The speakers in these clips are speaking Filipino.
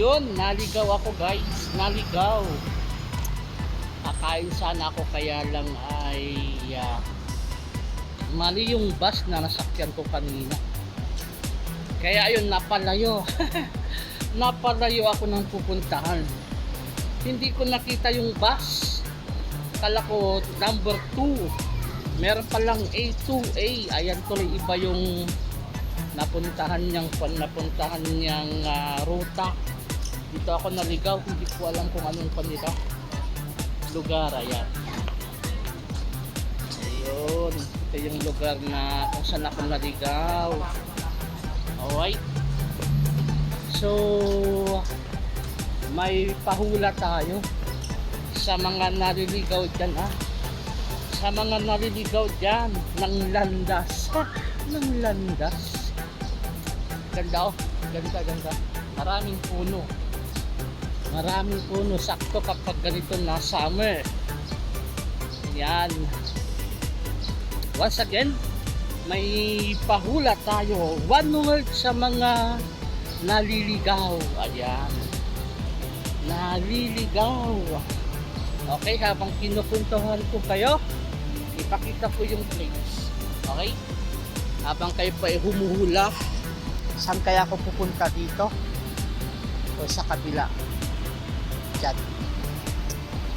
Ayun, naligaw ako guys, naligaw. Kakain sana ako kaya lang ay mali yung bus na nasakyan ko kanina. Kaya ayun, napalayo. Napalayo ako ng pupuntahan. Hindi ko nakita yung bus. Kala ko number 2. Meron palang A2A. Ayan tuloy, iba yung napuntahan niyang ruta. Dito ako naligaw, hindi ko alam kung anong kanila lugar. Ayan, ayun, ito yung lugar na kung saan ako naligaw. Alright, so may pahula tayo sa mga naliligaw dyan, sa mga naliligaw dyan ng landas. Ng landas. Ganda, ganda. Maraming puno. Maraming puno. Sakto kapag ganito na summer. Yan. Once again, may pahula tayo. One word sa mga naliligaw. Ayan. Naliligaw. Okay, habang kinukuntuhan ko kayo, ipakita ko yung place. Okay? Habang kayo pa humuhula, saan kaya ako pupunta dito? O sa kabila? Diyan.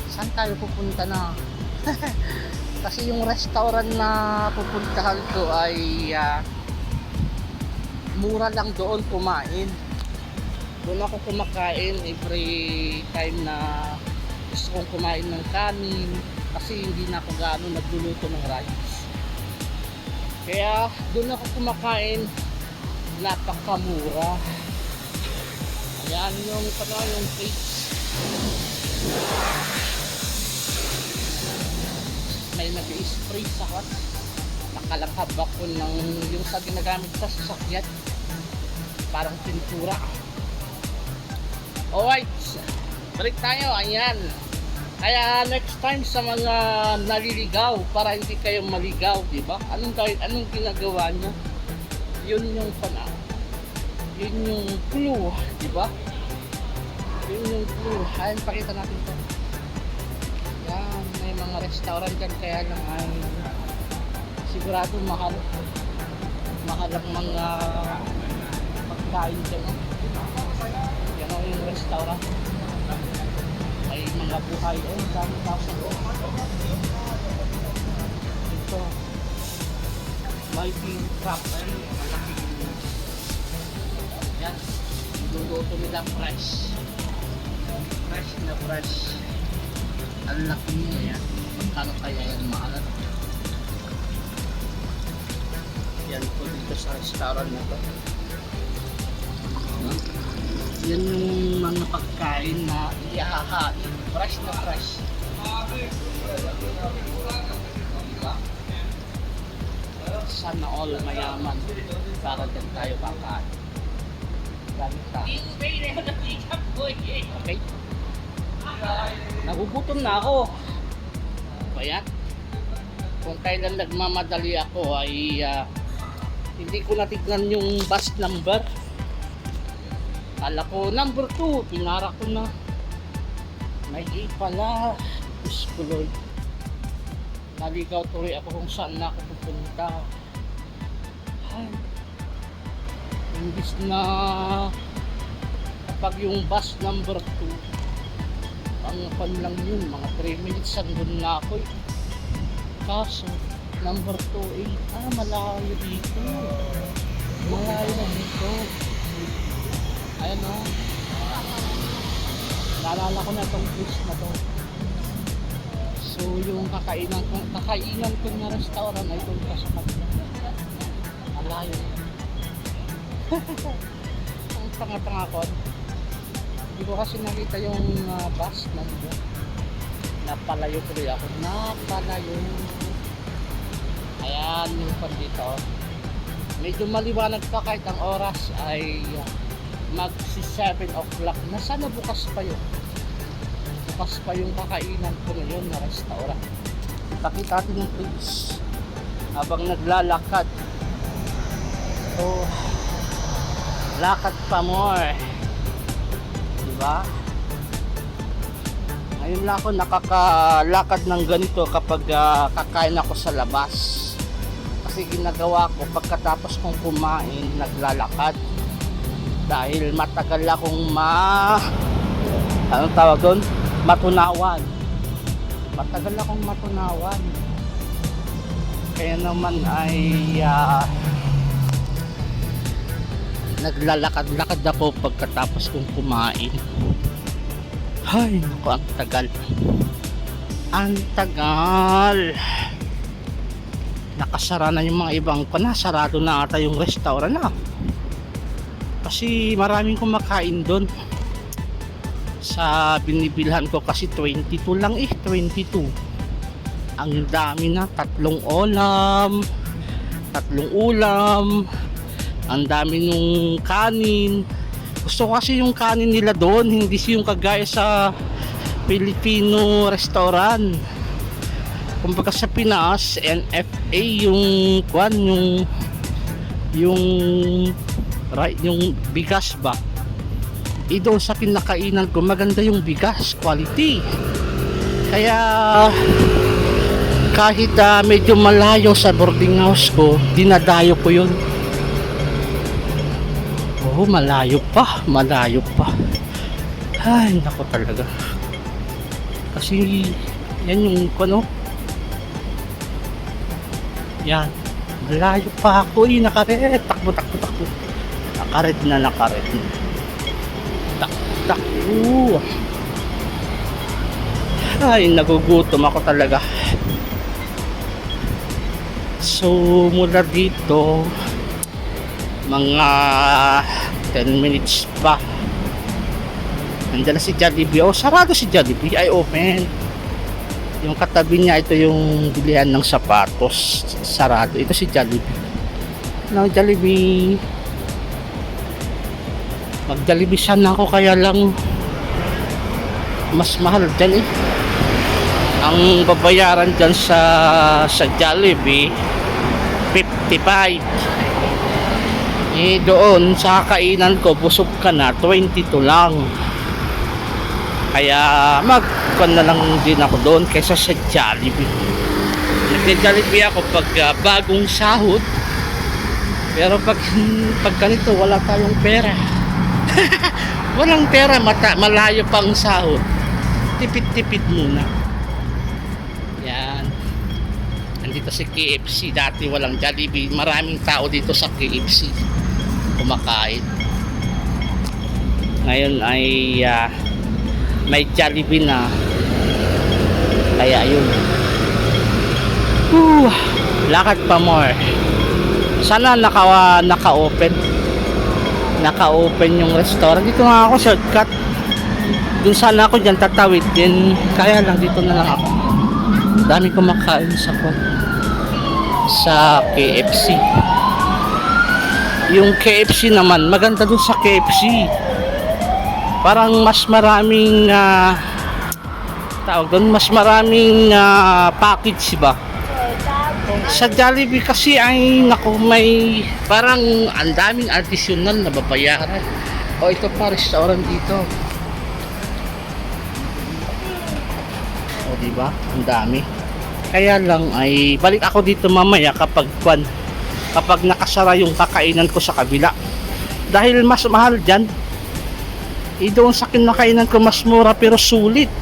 Saan tayo pupunta na? Kasi yung restaurant na pupuntahan ko ay mura lang doon kumain. Doon ako kumakain every time na gusto kong kumain ng kanin. Kasi hindi na ako gaano nagluluto ng rice. Kaya doon ako kumakain, napakamura. Ayan yung place. May nag-spray sa hot. Nakalakab ako ng yung sa ginagamit sa sasakyan. Parang pintura. Alright, balik tayo. Ayan. Kaya next time sa mga naliligaw, para hindi kayo maligaw, di ba? Anong ginagawa nyo? Yun yung yun yung clue, di ba? Yun yung clue. Ayan, pakita natin ito. Yan, may mga restaurant dyan, kaya lang ay sigurado mahal. Mahal ang mga pagkain dyan. Yan ang yung restaurant. May mga buhay dami-dami. Ito may bean trap, malaking yan, niluluto nila fresh na fresh. Ang laki niya yan. Magkano kaya yan mahal? Yan po dito sa restaurant na to. Yan yung mga pagkain na ihahain. Fresh na fresh. Diba? Sana all mayaman para din tayo kakain. Gamit tayo. Okay? Nagugutom na ako. Kaya kung kailan nagmamadali ako ay hindi ko natignan yung bus number. Kala ko number 2, pinara ko na. May A pala. Diyos ko Lord. Naligaw tuloy ako kung saan na ako pupunta. Ay. Imbis na kapag yung bus number 2, ang pan lang yun, mga 3 minutes andun na ako. Kaso, number 2, malayo dito. Malayo na dito. Ayan o. Naalala ko na itong place na to. So yung kakainan ko na restaurant ay doon pa sa kanila. Malayo. Ang tanga-tanga ko. Hindi ko kasi nakita yung bus na dito. Napalayo tuloy ako. Napalayo. Ayan yung pan dito. Medyo maliwanag pa kahit ang oras ay magsi 7 o'clock na. Sana bukas pa yun. Bukas pa yung kakainan ko ngayon na restaurant. Pakita natin yung place habang naglalakad. So lakad pa more. Diba? Ngayon lang ako nakakalakad ng ganito kapag kakain ako sa labas. Kasi ginagawa ko pagkatapos kong kumain, naglalakad. Dahil matagal akong anong tawag doon? Matunawan. Matagal akong matunawan. Kaya naman ay naglalakad-lakad ako pagkatapos kong kumain. Ay, naku, ang tagal. Ang tagal. Nakasara na yung mga ibang sarado na ata yung restaurant na. Kasi maraming kumakain doon. Sa binibilhan ko kasi 22 lang 22. Ang dami na, 3 ulam. Ang dami nung kanin. Gusto ko kasi yung kanin nila doon, hindi yung kagaya sa Filipino restaurant. Kumbaga sa Pinas, NFA yung bigas ba. Doon sa pinakainan ko, maganda yung bigas, quality. Kaya kahit medyo malayo sa boarding house ko, dinadayo ko yun. Malayo pa. Ay, nako talaga. Kasi yan yung yan, malayo pa ako. Nakaret, takbo. Nakaret na. Takbo. Ay, nagugutom ako talaga. So, mula dito mga 10 minutes pa, nandiyan na si Jollibee. Sarado si Jollibee. Ay, open. Yung katabi niya, ito yung bilihan ng sapatos, sarado. Ito si Jollibee. Jollibee, mag-Jollibee sana ako, kaya lang mas mahal dyan ang babayaran dyan sa Jollibee 55. Doon sa kainan ko, busog ka na, 22 lang. Kaya na lang din ako doon kaysa sa Jollibee. Nagja-Jollibee ako pag bagong sahod. Pero pag ganito, wala tayong pera. Walang pera, malayo pang sahod. Tipid-tipid muna. Yan. Nandito si KFC. Dati walang Jollibee. Maraming tao dito sa KFC kumakain. Ngayon ay may Jollibee na. Kaya yun. Lakad pa more. Sana naka-open yung restaurant. Dito nga ako shortcut. Dun sana ako dyan tatawid din. Kaya lang dito na lang ako. Dami kumakain sa KFC. Yung KFC naman, maganda dun sa KFC. Parang mas maraming mas maraming package ba. Sa Jollibee kasi ay may parang ang daming additional na babayaran. Ito pa restaurant dito. Diba? Ang dami. Kaya lang ay balik ako dito mamaya kapag nakasara yung kakainan ko sa kabila. Dahil mas mahal dyan. Doon sa kinakainan ko mas mura pero sulit.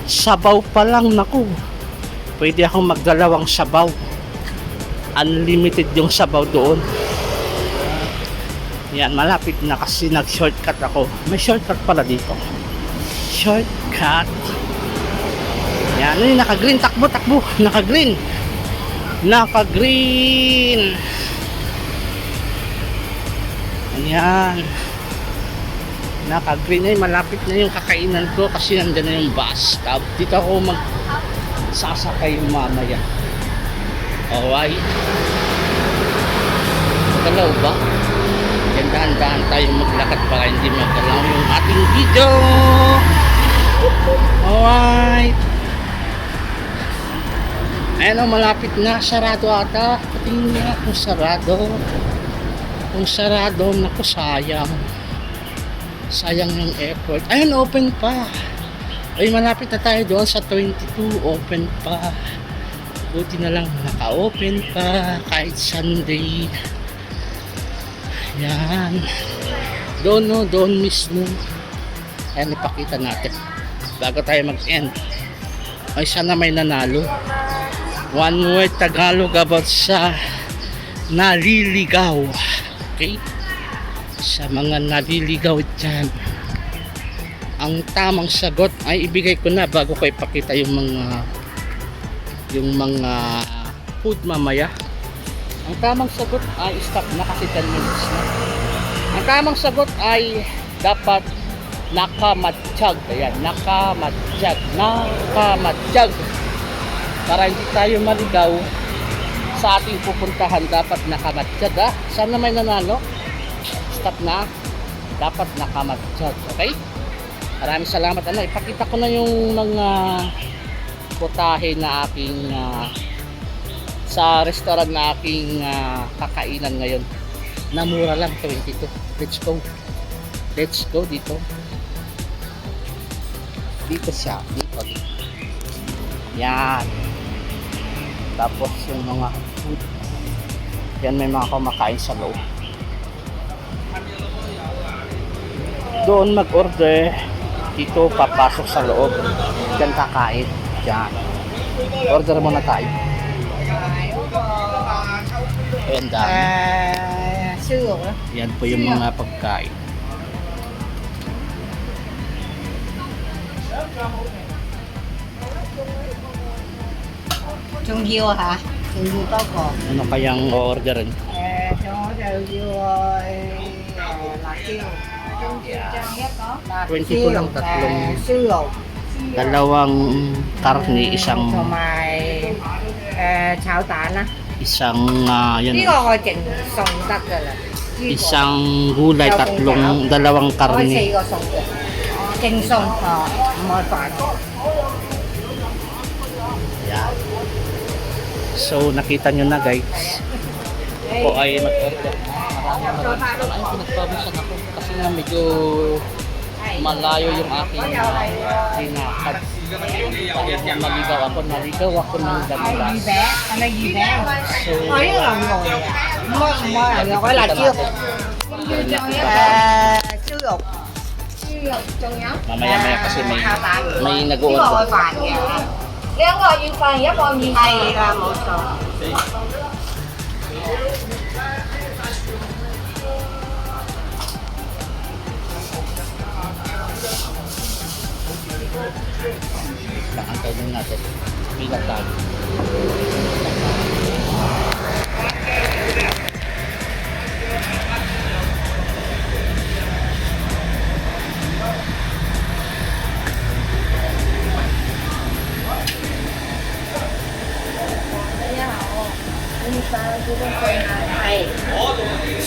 Sabaw pa lang, naku. Pwede akong magdalawang sabaw. Unlimited yung sabaw doon. Yan, malapit na kasi nag-shortcut ako. May shortcut pala dito. Shortcut. Yan, naka-green. Takbo. Naka-green. Ayan. Naka-green na, malapit na yung kakainan ko kasi nandyan na yung bus stop. Dito ako sasakay mamaya. Alright. Magalaw ba? Dahan-dahan tayong maglakad para hindi magalaw yung ating video. Alright. Ayan, malapit na. Sarado ata. Patingin niya kung sarado. Kung sarado, naku, sayang. Sayang yung effort. Ayun, open pa. Ay, malapit na tayo doon sa 22. Open pa. Buti na lang naka-open pa kahit Sunday. Yan. Doon no, doon mismo. Ayan, ipakita natin. Bago tayo mag-end. Ay, sana may nanalo. One word Tagalog about sa naliligaw. Okay? Sa mga naliligaw dyan. Ang tamang sagot ay ibigay ko na bago ko ipakita yung mga food mamaya. Ang tamang sagot ay stop na kasi 10 minutes na. Ang tamang sagot ay dapat nakamatsyag. Ayan, nakamatsyag. Nakamatsyag. Para hindi tayo maligaw sa ating pupuntahan, dapat nakamatsyag. Ha? Sana may nanalo. Stop na. Dapat nakamatsyag. Okay? Maraming salamat. Ano, ipakita ko na yung mga putahe na aking sa restaurant na aking kakainan ngayon. Namura lang 22. Let's go. Let's go dito. Dito siya. Dito. Yan. Tapos yung mga food. Yan, may mga kumakain sa loob. Doon mag-order. Dito papasok sa loob. Diyan kakain. Diyan. Order muna tayo. Ayan dami. Yan po yung mga pagkain. Trùng dưa hả? Trùng dưa có cồn. Ano kayang orderin? Cho trùng dưa là siêu. Trùng dưa trang hết có. 22 lang, tatlong. Siêu. Dalawang karne, isang Chảo tạn á. isang yan, Biết con coi chỉnh sòng đất rồi là. isang gulay, dalawang Có karne. 4 個餸嘅。正餸唔係飯。 Yan. So nakita nyo na guys. Ako ay mag-order. Maraming ay pinagpawisan ako kasi nga medyo malayo yung aking tinakad. Dahil na naligaw ako ng damulas. Anh ấy gì bé? So, Có cái lòng ngồi. Mua cái là chưa. Siêu dục. Siêu dục trong nhóm. mamaya kasi may Cái nag-order. ngồi phàn kìa. Cái ngồi như phàn giống con như này là một số. Nakantay din natin. Pilat tayo. Này.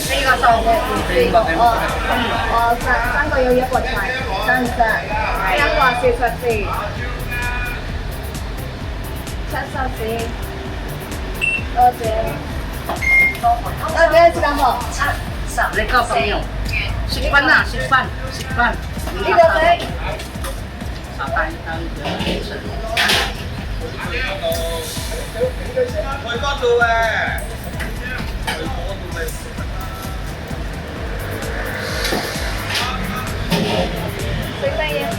Đây là sầu của三個有一個菜，三個44，74，多謝，多謝，師傅。你交朋友。食飯啊，食飯，食飯。呢個仔。sa tayo Thôi con đồ à. Xíu đây em.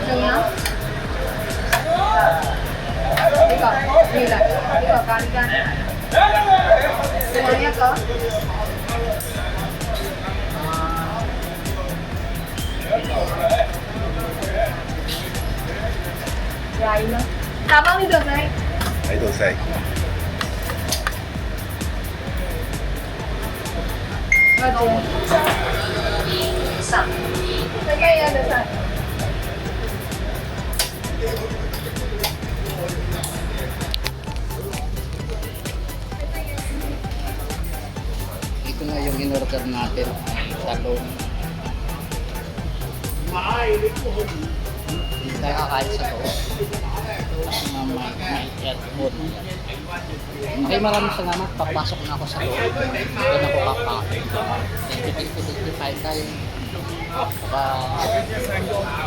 Đừng nhá. Đi còn, đi lại, đi còn con đi con. Semuanya có. Rồi nữa. Cảm ơn đi được này. Lấy đồ xay. Rồi đồ. Cái cây được rồi. Ito na yung in-order natin ay talong. Hindi tayo kakain sa to. May aircon. Okay, maraming salamat. Papasok na ako sa loob. Doon ako kakain. Thank you. Kain tayo. Baka